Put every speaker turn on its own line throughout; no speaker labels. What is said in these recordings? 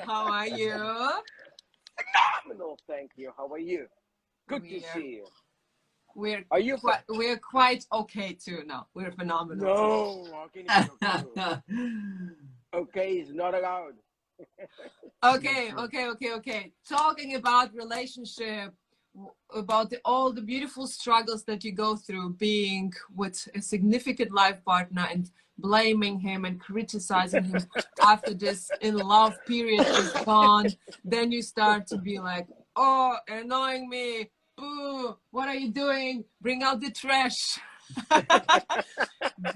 How are you?
Phenomenal, thank you. How are you? Good to see you.
We're quite okay too. No, we're phenomenal.
No, how can it be okay? Okay is not allowed.
Okay. Talking about relationship, about all the beautiful struggles that you go through being with a significant life partner and blaming him and criticizing him after this in love period is gone. Then you start to be like, oh, annoying me. Boo, what are you doing? Bring out the trash.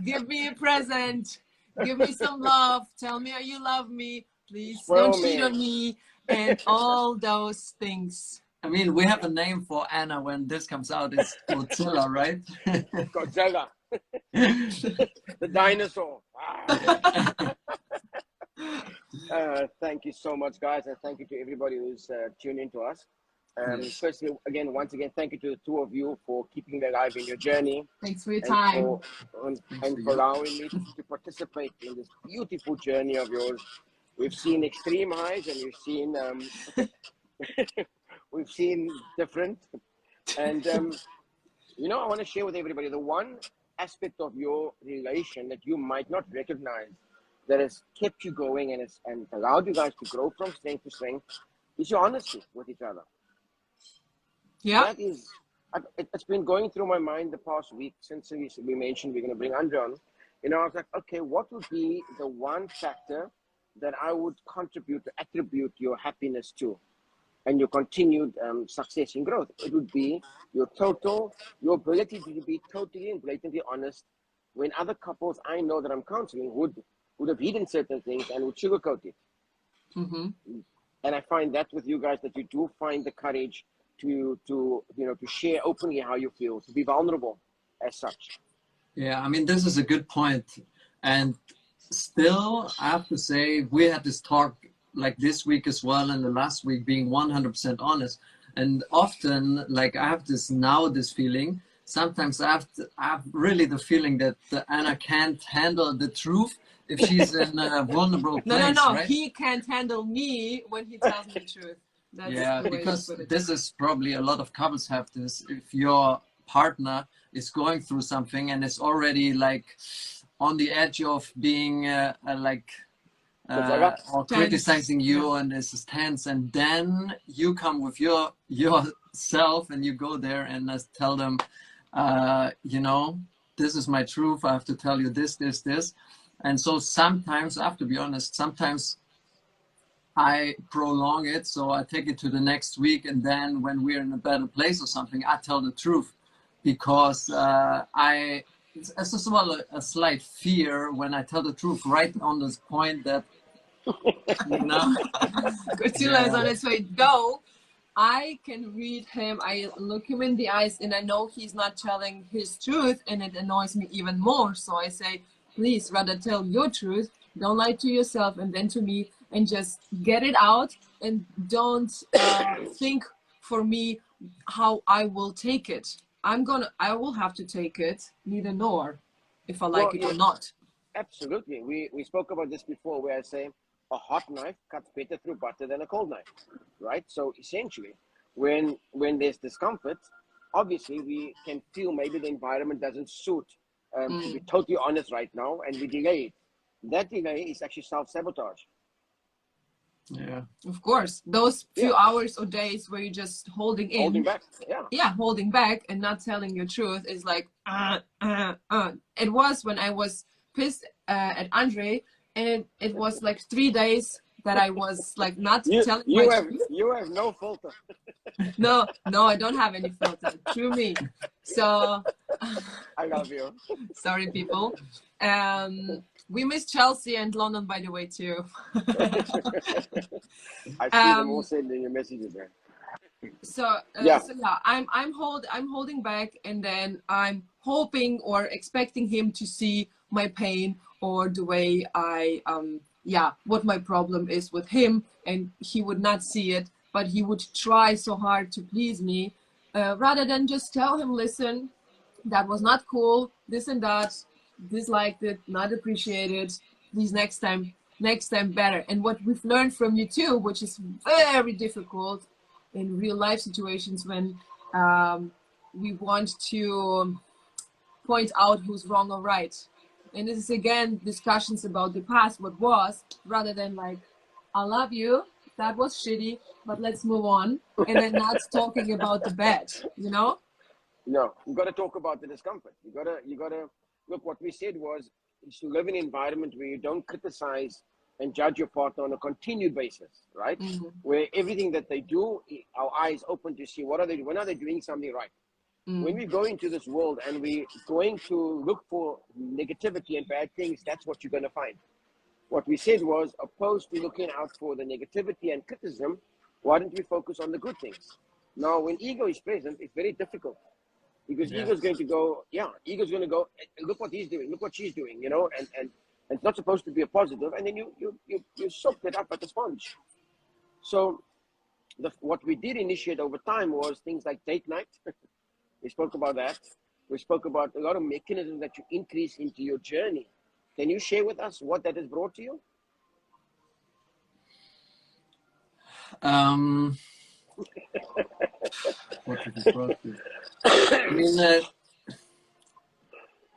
Give me a present. Give me some love. Tell me how you love me. Please don't cheat on me. And all those things.
I mean, we have a name for Anna when this comes out. It's Godzilla, right?
Godzilla. The dinosaur. Thank you so much, guys. And thank you to everybody who's tuned in to us. Firstly, once again, thank you to the two of you for keeping me alive in your journey.
Thanks for your time.
And for allowing me to participate in this beautiful journey of yours. We've seen extreme highs and we've seen we've seen different. And I want to share with everybody the one aspect of your relation that you might not recognize that has kept you going and allowed you guys to grow from strength to strength is your honesty with each other.
Yeah,
that is. It's been going through my mind the past week since we mentioned we're going to bring Andre on. I was like, okay, what would be the one factor that I would contribute to attribute your happiness to and your continued success in growth? It would be your ability to be totally and blatantly honest when other couples I know that I'm counseling would have hidden certain things and would sugarcoat it.
Mm-hmm.
And I find that with you guys, that you do find the courage to share openly how you feel, to be vulnerable as such.
Yeah, I mean, this is a good point. And still, I have to say, we had this talk like this week as well, and the last week being 100% honest. And often, like I have this feeling, sometimes I have really the feeling that Anna can't handle the truth if she's in a vulnerable place.
No,
right?
He can't handle me when he tells me the truth. That's
because this is probably a lot of couples have this. If your partner is going through something and is already like on the edge of being or criticizing you and is tense, and then you come with yourself and you go there and tell them, this is my truth. I have to tell you this. And so sometimes, I have to be honest, sometimes I prolong it, so I take it to the next week, and then when we're in a better place or something, I tell the truth, because it's as well a slight fear when I tell the truth right on this point that,
Godzilla is on its way. Though I can read him, I look him in the eyes, and I know he's not telling his truth, and it annoys me even more. So I say, please, rather tell your truth. Don't lie to yourself and then to me, and just get it out, and don't think for me how I will take it. I will have to take it, neither nor, if I like it or not.
Absolutely. We spoke about this before, where I say a hot knife cuts better through butter than a cold knife, right? So essentially, when there's discomfort, obviously we can feel maybe the environment doesn't suit, to be totally honest right now, and we delay it. That delay is actually self-sabotage.
Yeah,
of course. Those few hours or days where you're just holding
back.
Holding back and not telling your truth is like It was when I was pissed at Andre, and it was like 3 days that I was like not telling my truth.
You have no filter.
No, I don't have any filter. True me. So
I love you.
Sorry, people. We miss Chelsea and London, by the way, too.
I see them all sending your messages there.
I'm holding back, and then I'm hoping or expecting him to see my pain or the way I what my problem is with him, and he would not see it, but he would try so hard to please me, rather than just tell him, listen, that was not cool, this and that, disliked it, not appreciated, please next time next time better. And what we've learned from you too, which is very difficult in real life situations when we want to point out who's wrong or right. And this is again discussions about the past, what was, rather than like, I love you, that was shitty, but let's move on. And then not talking about the bad, you know?
No, you got to talk about the discomfort. You got to look. What we said was is to live in an environment where you don't criticize and judge your partner on a continued basis, right?
Mm-hmm.
Where everything that they do, our eyes open to see when are they doing something right.
Mm-hmm.
When we go into this world and we're going to look for negativity and bad things, that's what you're going to find. What we said was, opposed to looking out for the negativity and criticism, why don't we focus on the good things? Now, when ego is present, it's very difficult. Because ego's going to go, ego's going to go, look what he's doing, look what she's doing, you know, and it's not supposed to be a positive, and then you soak it up like a sponge. So what we did initiate over time was things like date night. We spoke about that. We spoke about a lot of mechanisms that you increase into your journey. Can you share with us what that has brought to you?
What did it brought to? I mean,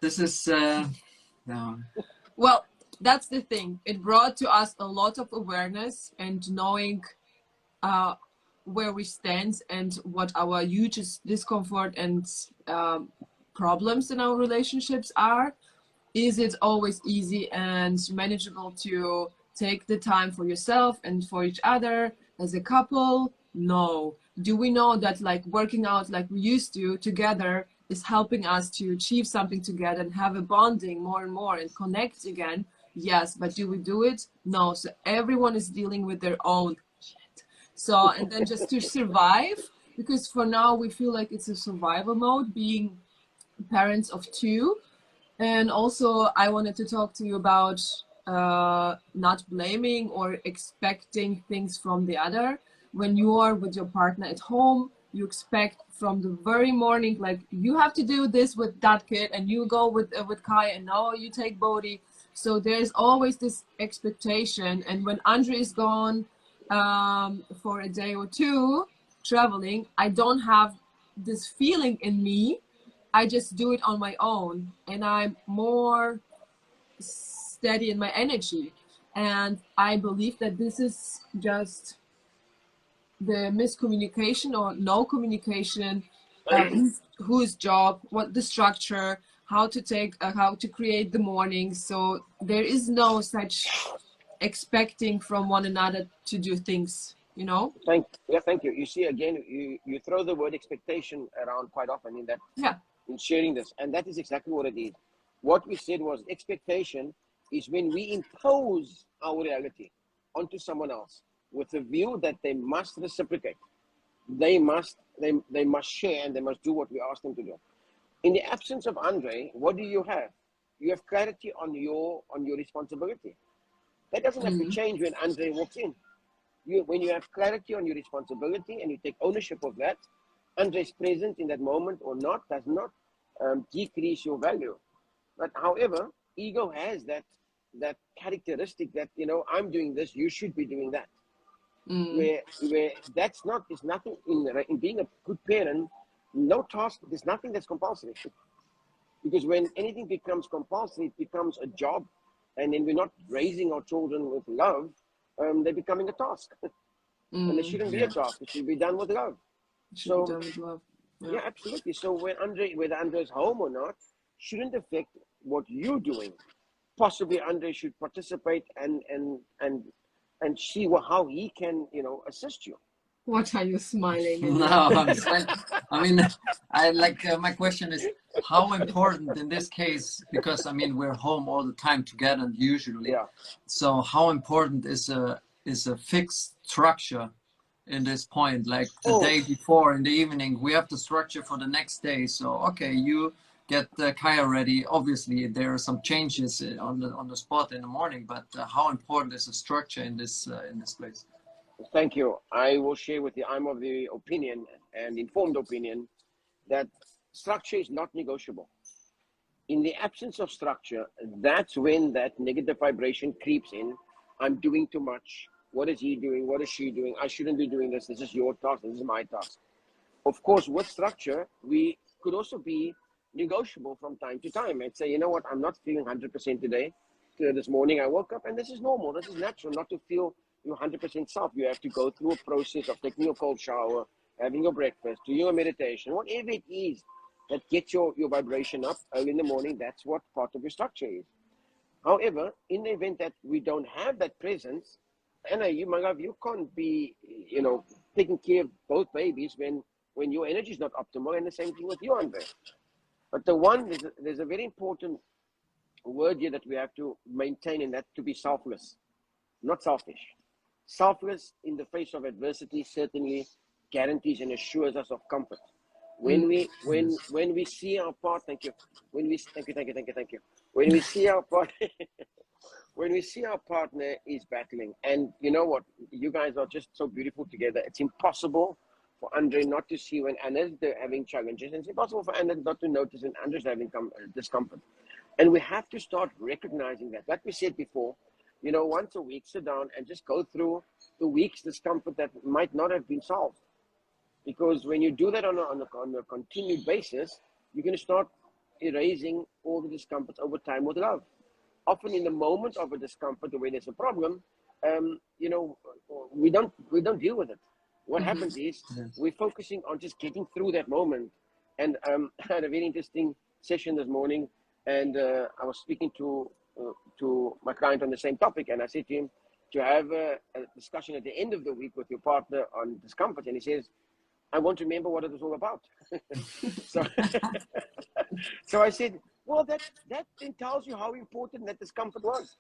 this is no.
Well, that's the thing. It brought to us a lot of awareness and knowing where we stand and what our huge discomfort and problems in our relationships are. Is it always easy and manageable to take the time for yourself and for each other as a couple? No. Do we know that like working out like we used to together is helping us to achieve something together and have a bonding more and more and connect again? Yes, but do we do it? No. So everyone is dealing with their own shit. So, and then just to survive, because for now we feel like it's a survival mode being parents of two. And also I wanted to talk to you about not blaming or expecting things from the other. When you are with your partner at home, you expect from the very morning, like you have to do this with that kid and you go with Kai and now you take Bodhi. So there's always this expectation. And when Andre is gone for a day or two traveling, I don't have this feeling in me. I just do it on my own and I'm more steady in my energy. And I believe that this is just the miscommunication or no communication, whose job, what the structure, how to create the morning. So there is no such expecting from one another to do things, you know?
Thank you. You see, again, you throw the word expectation around quite often in that.
Yeah.
In sharing this, and that is exactly what it is. What we said was expectation is when we impose our reality onto someone else with the view that they must reciprocate, they must share, and they must do what we ask them to do. In the absence of Andre, what do you have? You have clarity on your responsibility. That doesn't have to change when Andre walks in. When you have clarity on your responsibility and you take ownership of that, Andre is present in that moment or not, does not decrease your value. But however, ego has that characteristic that, you know, I'm doing this, you should be doing that. Where that's not, there's nothing in being a good parent, no task, there's nothing that's compulsory. Because when anything becomes compulsory, it becomes a job. And then we're not raising our children with love, they're becoming a task. And they shouldn't be a task, it should be done with love. So, yeah, absolutely. So whether Andre is home or not, shouldn't affect what you're doing. Possibly Andre should participate and see how he can, you know, assist you.
What are you smiling?
No, I'm saying, I mean, I like my question is how important in this case, because I mean we're home all the time together usually.
Yeah.
So how important is a fixed structure in this point? Like the day before in the evening, we have the structure for the next day. So okay, you get Kaya ready. Obviously, there are some changes on the spot in the morning, but how important is the structure in this place?
Thank you. I will share with you. I'm of the opinion and informed opinion that structure is not negotiable. In the absence of structure, that's when that negative vibration creeps in, I'm doing too much. What is he doing? What is she doing? I shouldn't be doing this. This is your task. This is my task. Of course, with structure, we could also be negotiable from time to time and say, you know what, I'm not feeling 100% today. This morning I woke up and this is normal. This is natural not to feel your 100% self. You have to go through a process of taking your cold shower, having your breakfast, doing your meditation, whatever it is that gets your vibration up early in the morning. That's what part of your structure is. However, in the event that we don't have that presence, Anna, my love, you can't be, taking care of both babies when your energy is not optimal, and the same thing with you, Andre. But there's a very important word here that we have to maintain, and that to be selfless, not selfish. Selfless in the face of adversity certainly guarantees and assures us of comfort. When we see our partner, when we see our partner, when we see our partner is battling, and you know what, you guys are just so beautiful together. It's impossible for Andre not to see when Anna's having challenges, and it's impossible for Anna not to notice when Andre's having discomfort. And we have to start recognizing that. Like we said before, once a week, sit down and just go through the week's discomfort that might not have been solved. Because when you do that on a continued basis, you're going to start erasing all the discomforts over time with love. Often in the moment of a discomfort, when there's a problem, we don't deal with it. What happens is we're focusing on just getting through that moment. And I had a very interesting session this morning, and I was speaking to my client on the same topic, and I said to him to have a discussion at the end of the week with your partner on discomfort, and he says, I won't remember what it was all about. So I said, well, that then tells you how important that discomfort was.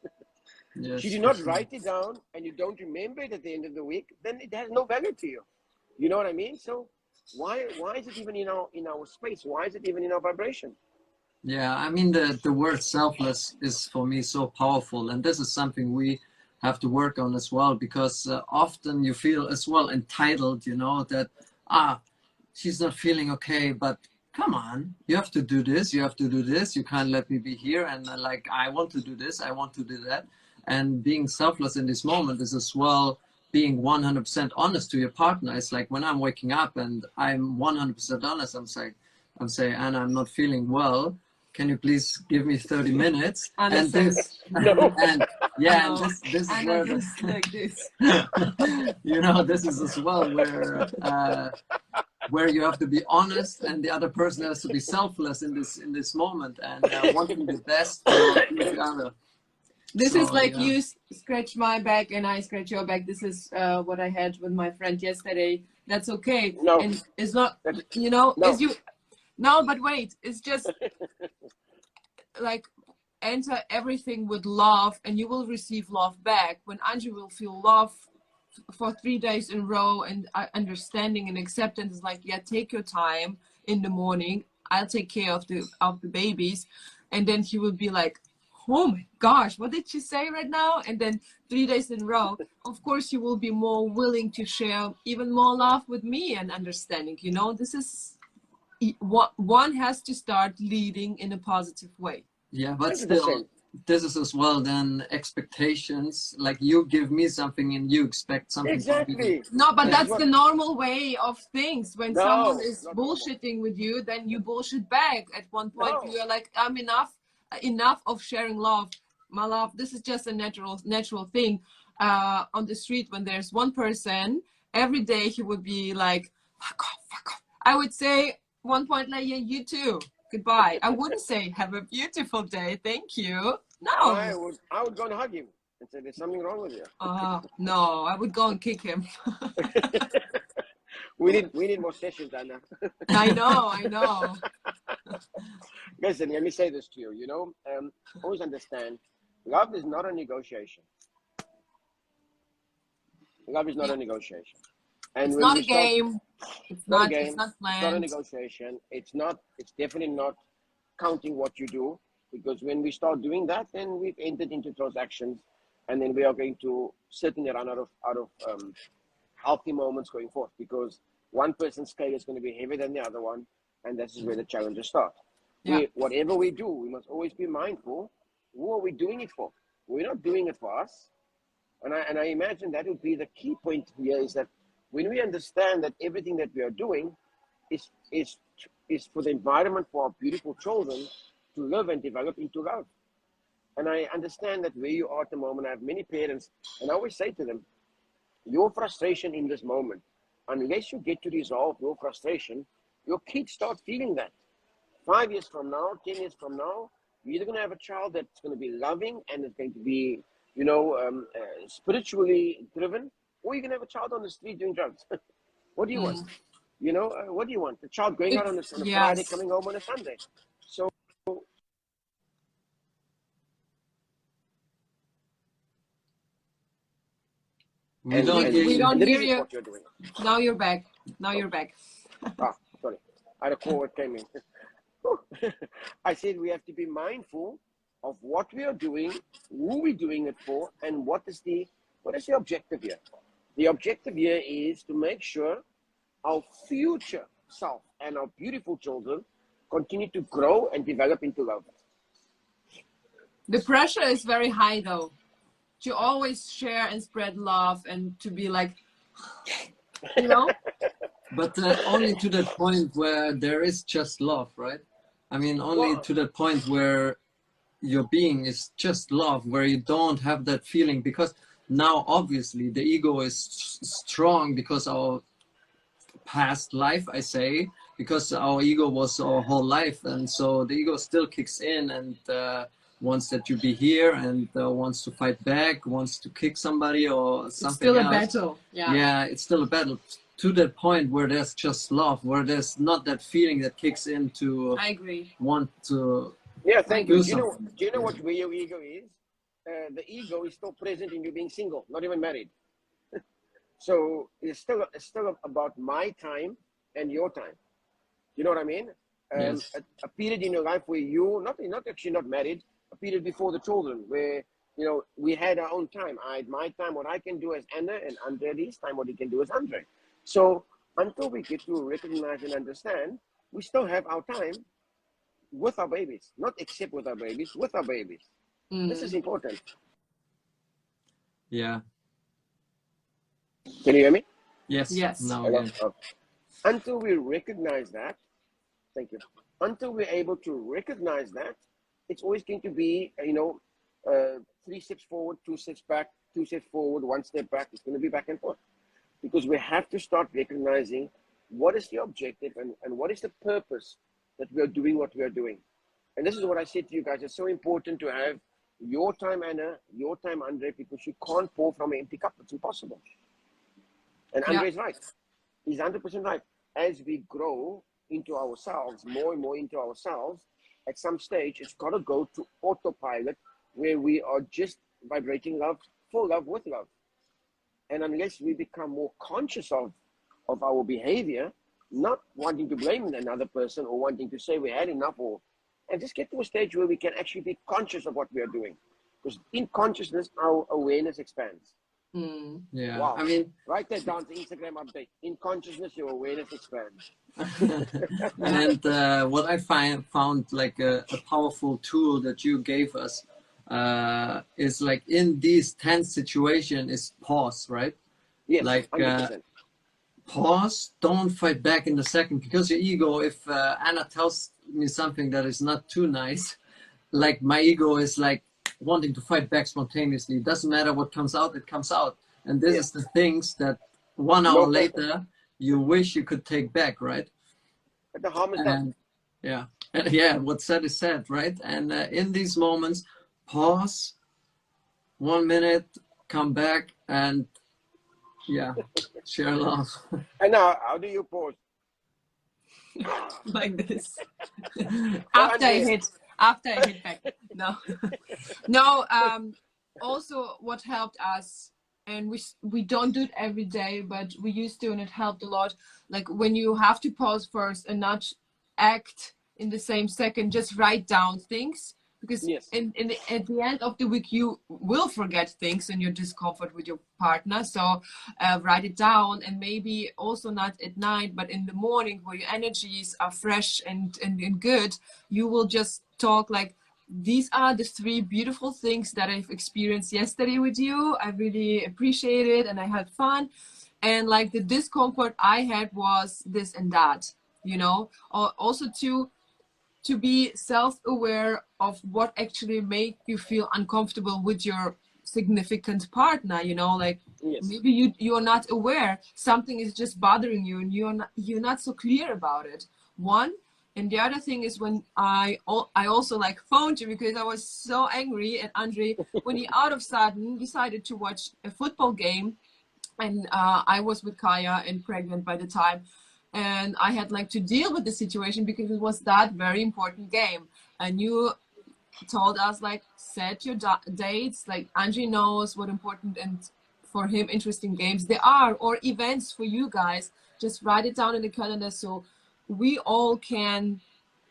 Yes,
If you do not write it down and you don't remember it at the end of the week, then it has no value to you. You know what I mean? So why is it even in our space? Why is it even in our vibration?
Yeah, I mean, the word selfless is for me so powerful, and this is something we have to work on as well, because often you feel as well entitled, that she's not feeling okay, but come on, you have to do this, you have to do this, you can't let me be here, and I want to do this, I want to do that. And being selfless in this moment is as well being 100% honest to your partner. It's like when I'm waking up and I'm 100% honest, I'm saying, Anna, I'm not feeling well. Can you please give me 30 minutes? And this, and this is where
like this.
This is as well where you have to be honest, and the other person has to be selfless in this moment, and wanting the best for each other.
This is like you scratch my back and I scratch your back. This is what I had with my friend yesterday. That's okay.
No.
And it's not,
No.
No, but wait, it's just like enter everything with love and you will receive love back. When Angie will feel love for 3 days in a row and understanding and acceptance is like, yeah, take your time in the morning. I'll take care of the babies. And then he will be like, oh my gosh, what did she say right now? And then 3 days in a row, of course, you will be more willing to share even more love with me and understanding. This is what one has to start leading in a positive way.
Yeah, but still, this is as well then expectations. Like you give me something and you expect something.
Exactly.
No, but that's the normal way of things. When someone is bullshitting with you, then you bullshit back. At one point, you are like, I'm enough of sharing love. My love, this is just a natural thing. On the street, when there's one person, every day he would be like, fuck off. I would say, one point like, yeah, you too. Goodbye. I wouldn't say have a beautiful day. Thank you. No.
I would go and hug him and say there's something wrong with you.
No, I would go and kick him.
we need more sessions, Anna.
I know.
Listen, let me say this to you. Always understand, love is not a negotiation. Love is not a negotiation. And
it's not a game. It's not a game. It's not planned.
It's not a negotiation. It's definitely not counting what you do, because when we start doing that, then we've entered into transactions, and then we are going to certainly run out of healthy moments going forth, because one person's scale is going to be heavier than the other one, and this is where the challenges start. Yeah. Whatever we do, we must always be mindful. Who are we doing it for? We're not doing it for us. And I imagine that would be the key point here, is that when we understand that everything that we are doing is is is for the environment for our beautiful children to live and develop into love. And I understand that where you are at the moment, I have many parents, and I always say to them, your frustration in this moment, unless you get to resolve your frustration, your kids start feeling that. 5 years from now, 10 years from now, you're either going to have a child that's going to be loving and is going to be, spiritually driven, or you're going to have a child on the street doing drugs. What do you want? What do you want? The child going out on a Friday,
Yes.
coming home on a Sunday. So
We don't hear
we
you.
don't
and this
hear
is
you.
what you're doing.
Now you're back. Now you're back.
Sorry. I had a call that came in. I said we have to be mindful of what we are doing, who we're doing it for, and what is the objective here. The objective here is to make sure our future self and our beautiful children continue to grow and develop into love.
The pressure is very high though, to always share and spread love and to be like,
But only to the point where there is just love, right? I mean, only to the point where your being is just love, where you don't have that feeling. Because now, obviously, the ego is strong because our past life, I say, because our ego was our whole life. And so the ego still kicks in and wants that you be here and wants to fight back, wants to kick somebody or something.
It's still
else.
A battle.
Yeah, it's still a battle. To that point where there's just love, where there's not that feeling that kicks in to
I agree.
want to
Thank you.
do
Do you know what where your ego is? The ego is still present in you being single, not even married. So it's still about my time and your time. You know what I mean?
Yes.
A period in your life where you not actually not married, a period before the children where we had our own time. I had my time, what I can do as Anna, and Andre his time, what he can do as Andre. So until we get to recognize and understand, we still have our time with our babies, not except with our babies, with our babies. This is important.
Yeah.
Can you hear me?
Yes.
Yes.
Now
Hello?
again.
Until we recognize that, thank you. Until we're able to recognize that, it's always going to be, 3 steps forward, 2 steps back, 2 steps forward, 1 step back. It's going to be back and forth. Because we have to start recognizing what is the objective and what is the purpose that we are doing what we are doing. And this is what I said to you guys. It's so important to have your time, Anna, your time, Andre, because you can't pour from an empty cup. It's impossible. And Andre is right. He's 100% right. As we grow into ourselves, more and more into ourselves, at some stage, it's got to go to autopilot where we are just vibrating love, for love, with love. And unless we become more conscious of our behavior, not wanting to blame another person or wanting to say we had enough, and just get to a stage where we can actually be conscious of what we are doing. Because in consciousness, our awareness expands.
Yeah.
Wow.
I mean,
write that down to Instagram update. In consciousness, your awareness expands.
and what I found like a powerful tool that you gave us is like in these tense situation is pause, right?
Yes,
like
100%.
Pause, don't fight back in the second, because your ego, if Anna tells me something that is not too nice, like my ego is like wanting to fight back spontaneously. It doesn't matter what comes out, it comes out. And this is the things that 1 hour later you wish you could take back, right?
But the harm is done.
And what's said is said, right? And in these moments, pause, 1 minute, come back, and share love.
And now, how do you pause?
Like this. After I hit back. No. Also, what helped us, and we don't do it every day, but we used to, and it helped a lot. Like when you have to pause first and not act in the same second, just write down things. Because at the end of the week, you will forget things in your discomfort with your partner. So write it down, and maybe also not at night, but in the morning where your energies are fresh and good, you will just talk like, these are the three beautiful things that I've experienced yesterday with you. I really appreciate it and I had fun. And like the discomfort I had was this and that, you know. Also to be self-aware of what actually make you feel uncomfortable with your significant partner, you know, like
Yes.
maybe you're not aware something is just bothering you and you're not so clear about it. One. And the other thing is when I also like phoned you because I was so angry at Andre when he out of sudden decided to watch a football game, and I was with Kaya and pregnant by the time, and I had like to deal with the situation because it was that very important game. And you told us like set your dates, like Andre knows what important and for him interesting games there are or events for you guys. Just write it down in the calendar so we all can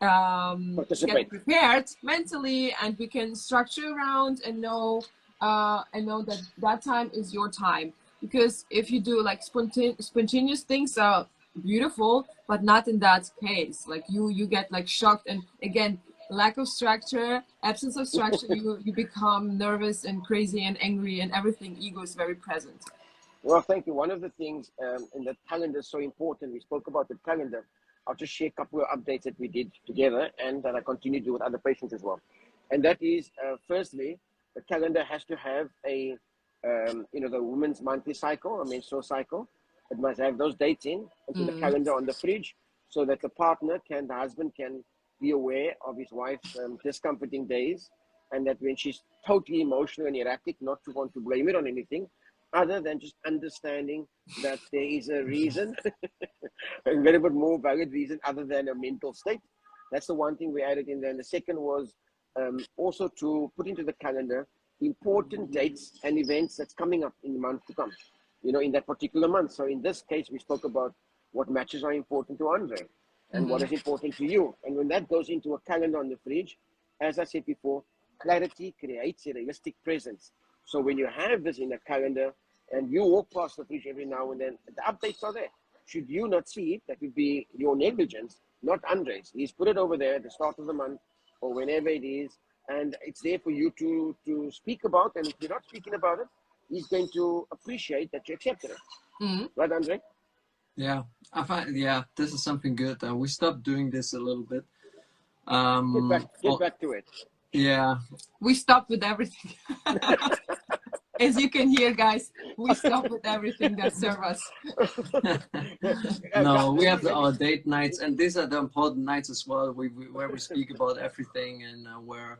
get prepared mentally and we can structure around and know that that time is your time. Because if you do like spontaneous things are beautiful, but not in that case. Like you get like shocked, and again, lack of structure, absence of structure, you become nervous and crazy and angry and everything. Ego is very present.
Well, thank you. One of the things in the calendar is so important. We spoke about the calendar. I'll just share a couple of updates that we did together and that I continue to do with other patients as well. And that is, firstly, the calendar has to have a, the woman's monthly cycle, a menstrual cycle. It must have those dates into the calendar on the fridge so that the husband can be aware of his wife's discomforting days, and that when she's totally emotional and erratic, not to want to blame it on anything, other than just understanding that there is a reason, a very bit more valid reason other than a mental state. That's the one thing we added in there. And the second was also to put into the calendar important dates and events that's coming up in the month to come, in that particular month. So in this case, we spoke about what matches are important to Andre and what is important to you. And when that goes into a calendar on the fridge, as I said before, clarity creates a realistic presence. So when you have this in a calendar and you walk past the fridge every now and then, the updates are there. Should you not see it, that would be your negligence, not Andre's. He's put it over there at the start of the month or whenever it is, and it's there for you to speak about. And if you're not speaking about it, he's going to appreciate that you accepted it. Right, Andre?
Yeah, I find this is something good. We stopped doing this a little bit.
Get back to it.
Yeah.
We stopped with everything. As you can hear, guys, we stop with everything that serves us.
No, we have our date nights, and these are the important nights as well, where we speak about everything, and where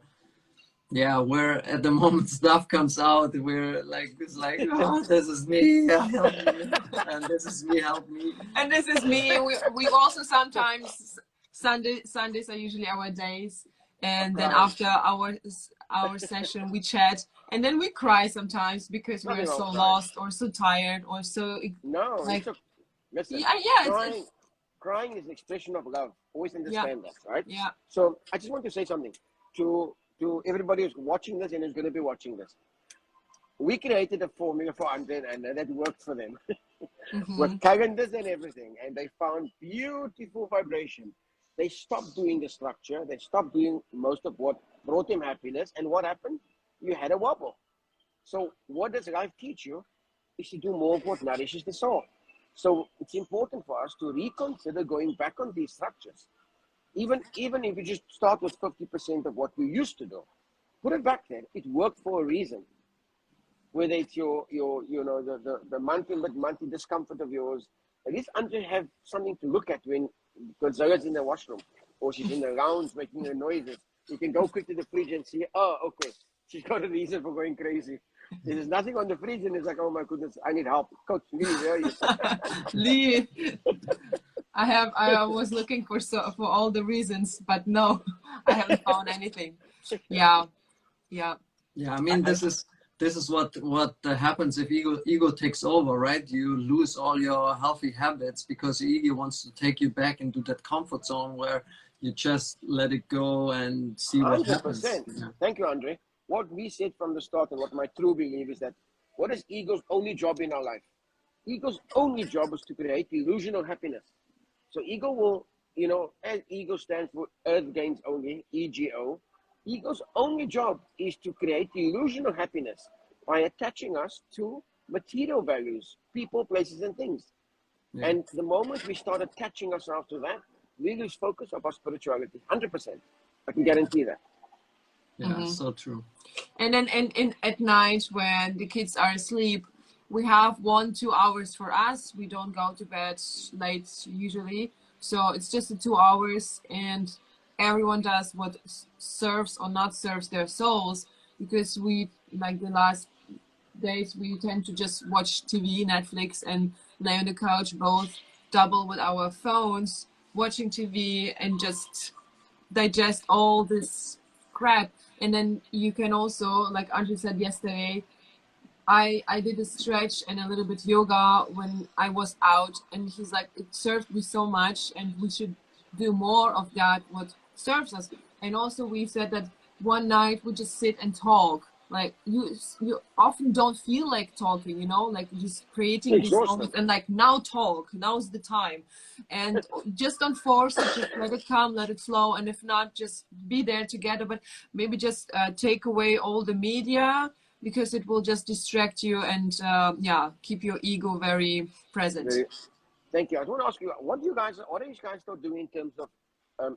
at the moment stuff comes out, we're like, it's like, oh, this is me, help me, and this is me, help me,
and this is me. We also sometimes Sundays are usually our days, and then after our session we chat, and then we cry sometimes because we are so lost or so tired or so
listen, crying is an expression of love. Always understand that, right?
Yeah.
So I just want to say something to everybody who's watching this and who's going to be watching this. We created a formula for Andre and Anna that worked for them with calendars and everything, and they found beautiful vibration. They stopped doing the structure. They stopped doing most of what brought them happiness. And what happened? You had a wobble. So what does life teach you? Is to do more of what nourishes the soul. So it's important for us to reconsider going back on these structures. Even if you just start with 50% of what you used to do, put it back there. It worked for a reason. Whether it's the monthly discomfort of yours, at least Andre have something to look at because Zoya's in the washroom or she's in the lounge making her noises. You can go quick to the fridge and see, oh, okay, she's got a reason for going crazy. There's nothing on the fridge and it's like, oh my goodness, I need help. Coach, Lee, where are you?
Lee, I was looking for all the reasons, but no, I haven't found anything. Yeah.
I mean, this is what happens if ego takes over, right? You lose all your healthy habits because the ego wants to take you back into that comfort zone where you just let it go and see what 100%. Happens.
Yeah. Thank you, Andre. What we said from the start and what my true belief is that what is ego's only job in our life? Ego's only job is to create illusional happiness. So ego will, as ego stands for Earth Gains Only, EGO, Ego's only job is to create the illusion of happiness by attaching us to material values, people, places, and things.
Yeah.
And the moment we start attaching ourselves to that, we lose focus of our spirituality. 100%. I can guarantee that.
Yeah, so true.
And then at night when the kids are asleep, we have 1-2 hours for us. We don't go to bed late usually. So it's just the 2 hours, and everyone does what serves or not serves their souls, because we, like the last days, we tend to just watch TV, Netflix, and lay on the couch, both double with our phones, watching TV and just digest all this crap. And then you can also, like Andrew said yesterday, I did a stretch and a little bit yoga when I was out, and he's like, it served me so much, and we should do more of that, what serves us. And also we said that one night we just sit and talk. Like you often don't feel like talking, you know, like just creating these moments and like, now talk, now's the time. And just don't force it, just let it come, let it flow. And if not, just be there together, but maybe just take away all the media, because it will just distract you and keep your ego very present.
Thank you. I want to ask you, what are you guys still doing in terms of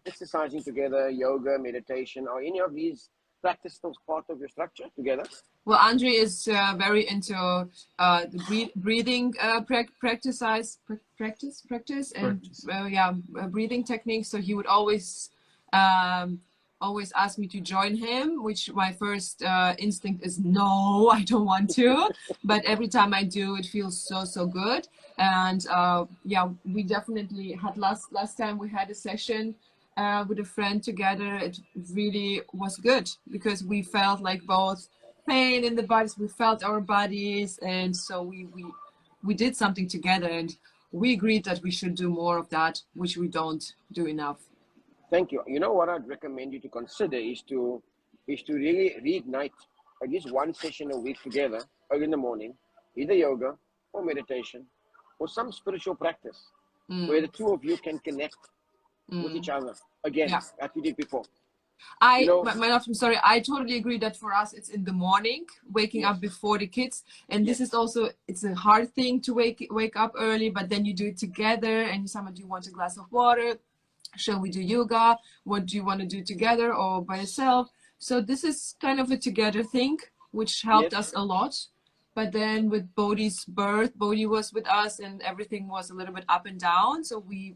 exercising together, yoga, meditation? Are any of these practice still part of your structure together?
Well, Andre is very into the breathing practice and breathing techniques. So he would always ask me to join him, which my first instinct is no, I don't want to. But every time I do, it feels so good. And we definitely had last time we had a session with a friend together. It really was good, because we felt like both pain in the bodies, we felt our bodies, and so we did something together, and we agreed that we should do more of that, which we don't do enough.
Thank you. You know what I'd recommend you to consider is to really reignite at least one session a week together, early in the morning, either yoga or meditation or some spiritual practice where the two of you can connect with each other again, as we did before.
I'm sorry, I totally agree that for us it's in the morning, waking up before the kids, and this is also, it's a hard thing to wake up early, but then you do it together, and someone, do you want a glass of water? Shall we do yoga? What do you want to do together or by yourself? So this is kind of a together thing, which helped us a lot. But then with Bodhi's birth, Bodhi was with us and everything was a little bit up and down, so we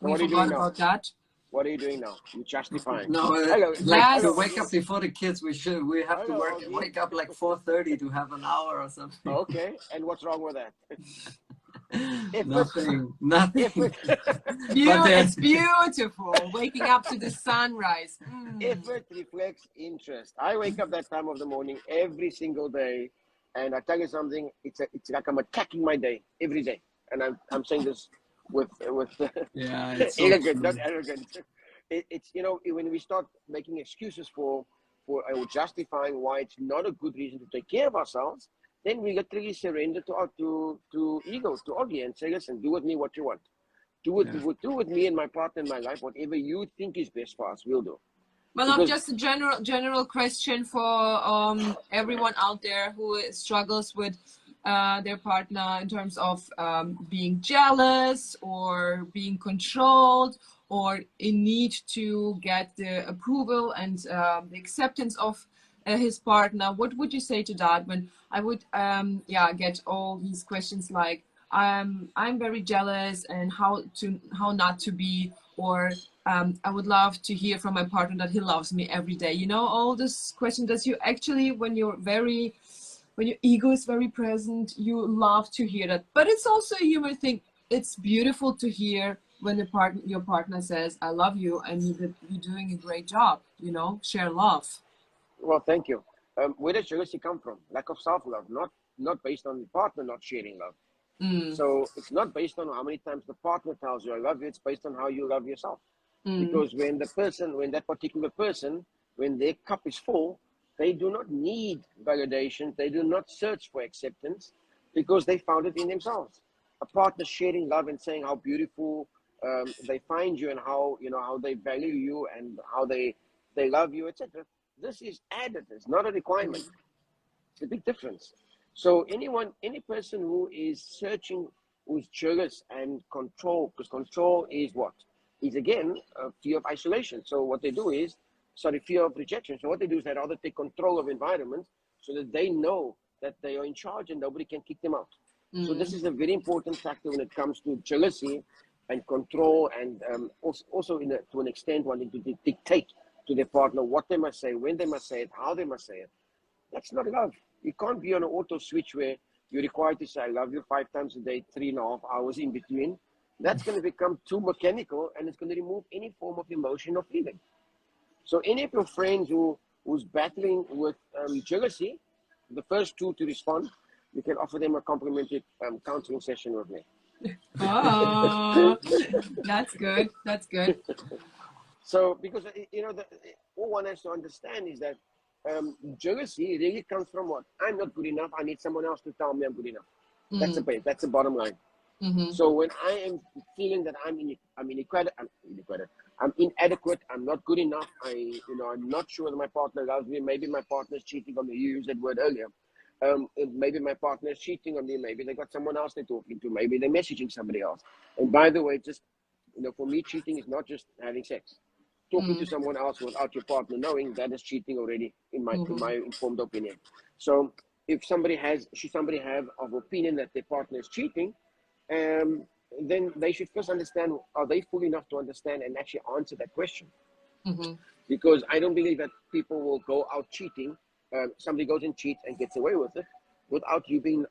forgot about that.
What are you doing now? You're justifying.
No, to wake up before the kids, we have to wake up like 4:30 to have an hour or something.
Okay, and what's wrong with that?
Nothing.
It's beautiful. Waking up to the sunrise.
Effort reflects interest. I wake up that time of the morning every single day, and I tell you something. It's like I'm attacking my day every day, and I'm saying this with
it's
elegant, not arrogant. It's when we start making excuses for or justifying why it's not a good reason to take care of ourselves, then we literally surrender to ego, to Augie, and say, listen, do with me what you want. Do with me and my partner in my life, whatever you think is best for us, we'll do.
Well, just a general question for everyone out there who struggles with their partner in terms of being jealous or being controlled or in need to get the approval and the acceptance of his partner. What would you say to that when I would get all these questions like I'm very jealous and how not to be, or I would love to hear from my partner that he loves me every day. You know, all this questions that you actually, when your ego is very present, you love to hear that. But it's also a human thing. It's beautiful to hear when your partner says, I love you, and you're doing a great job, you know, share love.
Well, thank you. Where does jealousy come from? Lack of self-love, not based on the partner not sharing love. So it's not based on how many times the partner tells you I love you, it's based on how you love yourself. Because when that particular person, when their cup is full, they do not need validation, they do not search for acceptance because they found it in themselves. A partner sharing love and saying how beautiful they find you and how they value you and how they they love you, etc. This is added. It's not a requirement. It's a big difference. So any person who is searching, who's jealous and control, because control is what? Is again a fear of isolation. So what they do is, fear of rejection. So what they do is they rather take control of environments so that they know that they are in charge and nobody can kick them out. So this is a very important factor when it comes to jealousy and control, and also to an extent wanting to dictate to their partner what they must say, when they must say it, how they must say it. That's not love. You can't be on an auto switch where you're required to say, I love you 5 times a day, 3.5 hours in between. That's going to become too mechanical, and it's going to remove any form of emotion or feeling. So any of your friends who's battling with jealousy, the first 2 to respond, you can offer them a complimentary counseling session with me.
Oh, that's good. That's good.
So, because, all one has to understand is that jealousy really comes from what? I'm not good enough. I need someone else to tell me I'm good enough. That's the pain. That's the bottom line. So when I am feeling that I'm inadequate, I'm not good enough, I'm not sure that my partner loves me, maybe my partner's cheating on me, you used that word earlier. Maybe my partner is cheating on me, maybe they got someone else they're talking to, maybe they're messaging somebody else. And by the way, just, for me, cheating is not just having sex. Talking to someone else without your partner knowing, that is cheating already, in my informed opinion. So if somebody have of opinion that their partner is cheating, then they should first understand, are they full enough to understand and actually answer that question? Because I don't believe that people will go out cheating. Somebody goes and cheats and gets away with it without you being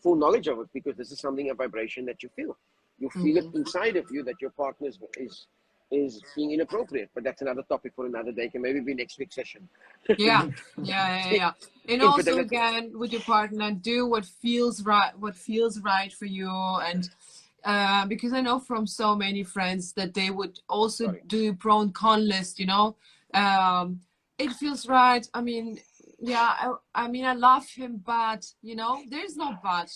full knowledge of it, because this is something, a vibration that you feel. You feel it inside of you that your partner is being inappropriate. But that's another topic for another day. Can maybe be next week's session.
Yeah. And also, again, with your partner, do what feels right for you. And because I know from so many friends that they would also do pro and con list, it feels right. I mean, I love him, but there's no but.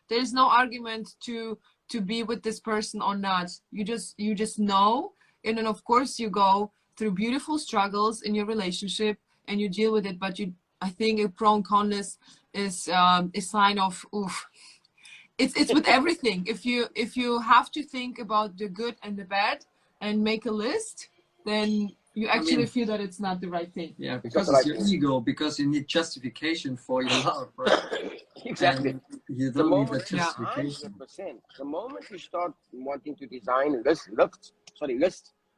There's no argument to be with this person or not. You just know, and then of course you go through beautiful struggles in your relationship and you deal with it. But I think a pro and con list is a sign of oof. It's with everything. If you have to think about the good and the bad and make a list, then you actually feel that it's not the right thing.
Yeah, because it's your ego, because you need justification for your love, right?
Exactly.
And you don't need that
100%.
justification.
The moment you start wanting to design lists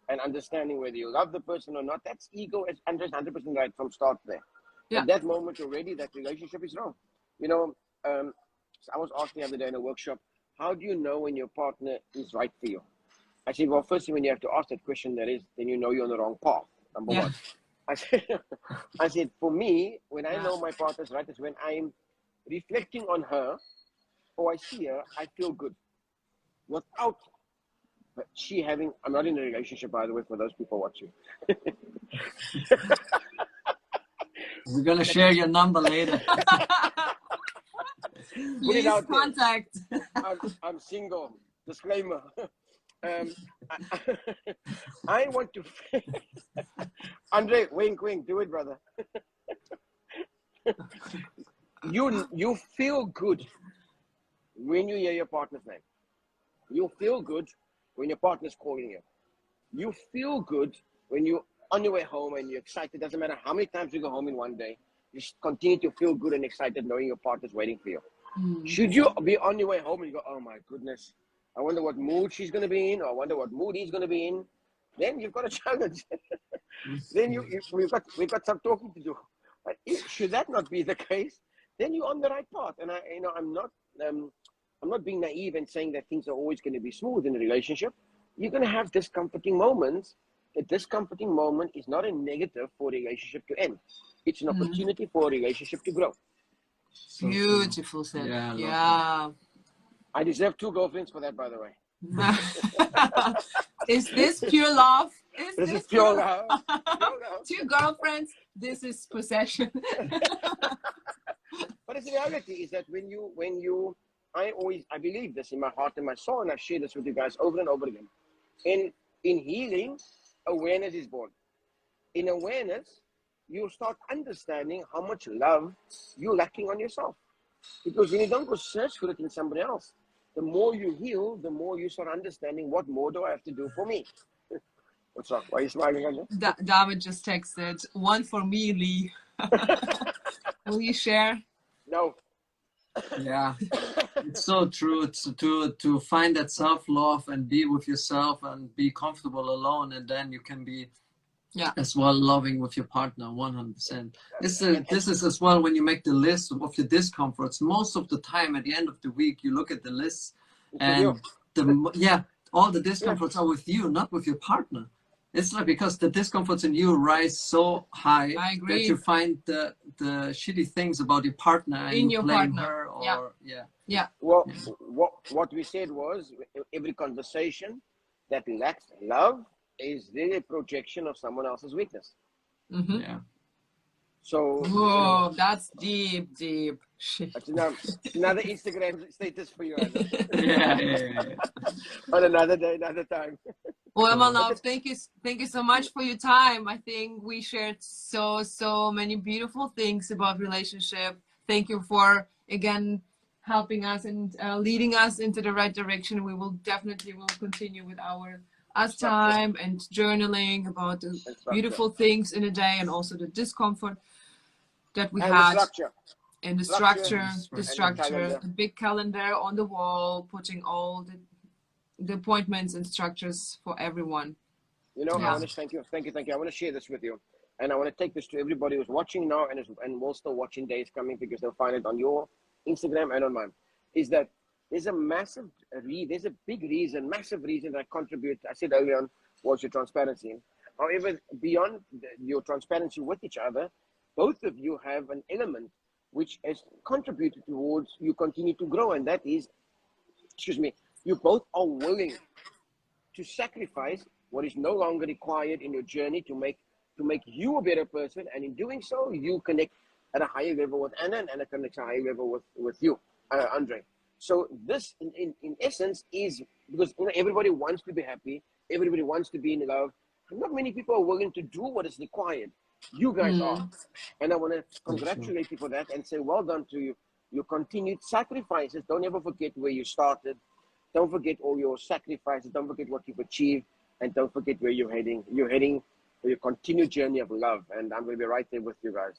and understanding whether you love the person or not, that's ego, as Andre's 100% right from start there.
Yeah.
At that moment already, that relationship is wrong. So I was asked the other day in a workshop, how do you know when your partner is right for you? I said, well, firstly, when you have to ask that question, then you know you're on the wrong path, number one. I said, for me, when I know my partner's right, is when I'm reflecting on her, or I see her, I feel good. Without she having, I'm not in a relationship, by the way, for those people watching.
We're going to share your number later.
Please contact.
I'm single. Disclaimer. I want to. Andre, wink, wink. Do it, brother. You feel good when you hear your partner's name. You feel good when your partner's calling you. You feel good when you're on your way home and you're excited. Doesn't matter how many times you go home in one day. You continue to feel good and excited knowing your partner's waiting for you. Should you be on your way home and you go, oh my goodness, I wonder what mood she's going to be in, or I wonder what mood he's going to be in, then you've got a challenge. Then we've got some talking to do. But should that not be the case, then you're on the right path. And I'm not being naive and saying that things are always going to be smooth in a relationship. You're going to have discomforting moments. A discomforting moment is not a negative for a relationship to end. It's an opportunity for a relationship to grow.
So
beautiful said. Yeah.
I deserve 2 girlfriends for that, by the way.
Is this pure love?
This is pure love.
2 girlfriends. This is possession.
But it's the reality is that I believe this in my heart and my soul, and I've shared this with you guys over and over again. In healing, awareness is born. in awareness, you'll start understanding how much love you're lacking on yourself. Because when you don't go search for it in somebody else, the more you heal, the more you start understanding what more do I have to do for me. What's up? Why are you smiling, Anja?
David just texted, one for me, Lee. Will you share?
No.
Yeah, it's so true. It's to find that self-love and be with yourself and be comfortable alone, and then you can be as well loving with your partner 100%. This is as well when you make the list of your discomforts. Most of the time at the end of the week, you look at the list and all the discomforts are with you, not with your partner. It's like because the discomforts in you rise so high that you find the shitty things about your partner and
in
you
your
blame
partner.
her or
Well, what we said was every conversation that lacks love is really a projection of someone else's weakness.
Mm-hmm.
Yeah.
So
whoa, that's deep.
It's another Instagram status for you.
yeah.
On another day, another time.
Well, my love, thank you so much for your time. I think we shared so many beautiful things about relationship. Thank you for again helping us and leading us into the right direction. We will definitely continue with our us time and journaling about the beautiful things in a day and also the discomfort that we had.
The structure.
And the structure, the big calendar on the wall, putting all the appointments and structures for everyone.
You know, I want to thank you. I want to share this with you. And I want to take this to everybody who's watching now and will still watching days coming because they'll find it on your Instagram and on mine. Is that there's a big reason, massive reason that I contribute. I said earlier on was your transparency. However, beyond your transparency with each other, both of you have an element which has contributed towards you continue to grow. And that is, you both are willing to sacrifice what is no longer required in your journey to make you a better person. And in doing so, you connect at a higher level with Anna and Anna connects at a higher level with you, Andre. So this, in essence, is because everybody wants to be happy. Everybody wants to be in love. Not many people are willing to do what is required. You guys are. And I want to congratulate you for that and say well done to you. Your continued sacrifices. Don't ever forget where you started. Don't forget all your sacrifices. Don't forget what you've achieved. And don't forget where you're heading. You're heading for your continued journey of love. And I'm going to be right there with you guys.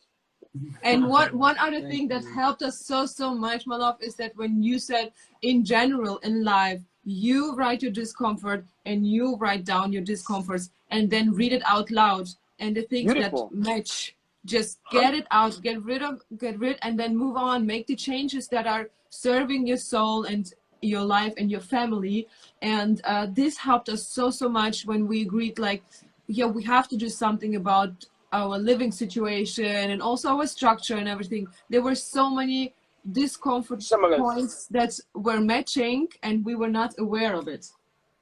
And one other thing that helped us so much, my love, is that when you said in general in life, you write your discomfort and you write down your discomforts and then read it out loud. And the things that match, just get it out, get rid, and then move on. Make the changes that are serving your soul and your life and your family. And this helped us so much when we agreed, like, we have to do something about our living situation and also our structure and everything. There were so many discomfort points that were matching, and we were not aware of it.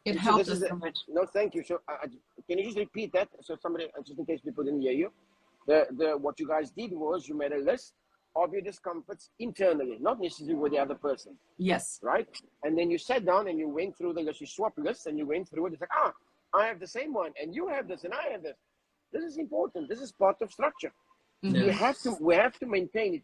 It helped us so much.
No, thank you. So can you just repeat that? So somebody, just in case people didn't hear you, what you guys did was you made a list of your discomforts internally, not necessarily with the other person.
Yes.
Right? And then you sat down and you went through the list, you swapped lists and you went through it. It's like, I have the same one and you have this and I have this. This is important. This is part of structure. We have to maintain it.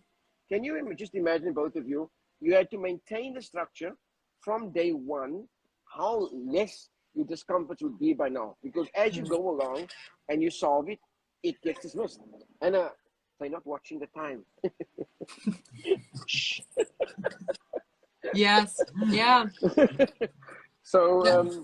Can you just imagine, both of you, you had to maintain the structure from day one, how less your discomfort would be by now. Because as you go along and you solve it, it gets dismissed. And they're not watching the time.
Yes. Yeah.
So,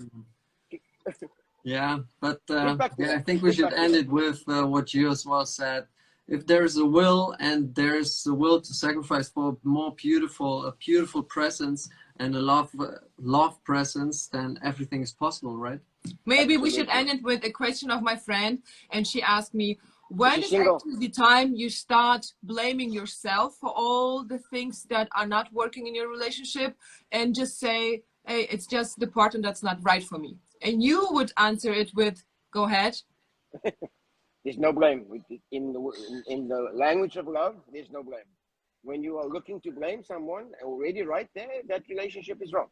but I think we should end it with what you as well said. If there's a will and there's a will to sacrifice for a beautiful presence and a love presence, then everything is possible, right?
Maybe we should end it with a question of my friend, and she asked me, when is actually the time you start blaming yourself for all the things that are not working in your relationship and just say, hey, it's just the partner that's not right for me? And you would answer it with, go ahead.
There's no blame. In the language of love, there's no blame. When you are looking to blame someone, already right there, that relationship is wrong.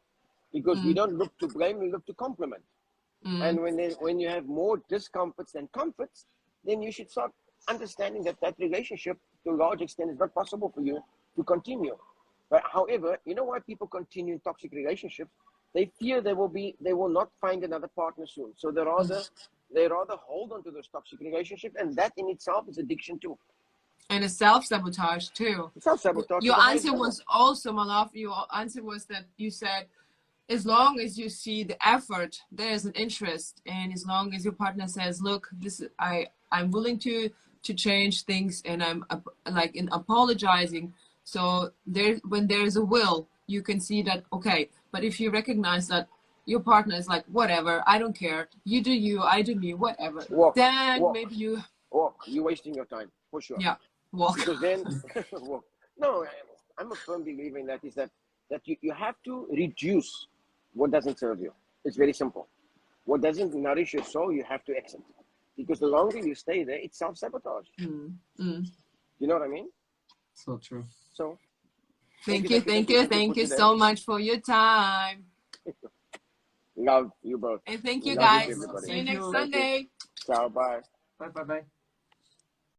Because we don't look to blame, we look to compliment. And when you have more discomforts than comforts, then you should start understanding that that relationship to a large extent is not possible for you to continue. But however, you know why people continue in toxic relationships? They fear they will not find another partner soon. So they rather hold on to those toxic relationships, and that in itself is addiction too.
And a self-sabotage too.
Self-sabotage.
Your answer was also, my love, your answer was that you said, as long as you see the effort, there's an interest, and as long as your partner says, look, I'm willing to change things, and I'm like in apologizing. So when there's a will, you can see that, okay. But if you recognize that your partner is like, whatever, I don't care, you do you, I do me, whatever, then maybe you're
wasting your time, for sure.
Yeah, walk.
Because then, no, I'm a firm believer in that, is that you have to reduce what doesn't serve you. It's very simple. What doesn't nourish your soul, you have to exit. Because the longer you stay there, it's self-sabotage. You know what I mean?
So true.
So,
thank you so much for your time.
Love you both.
And thank you guys. See you next
Thank
Sunday.
Ciao, bye.
Bye.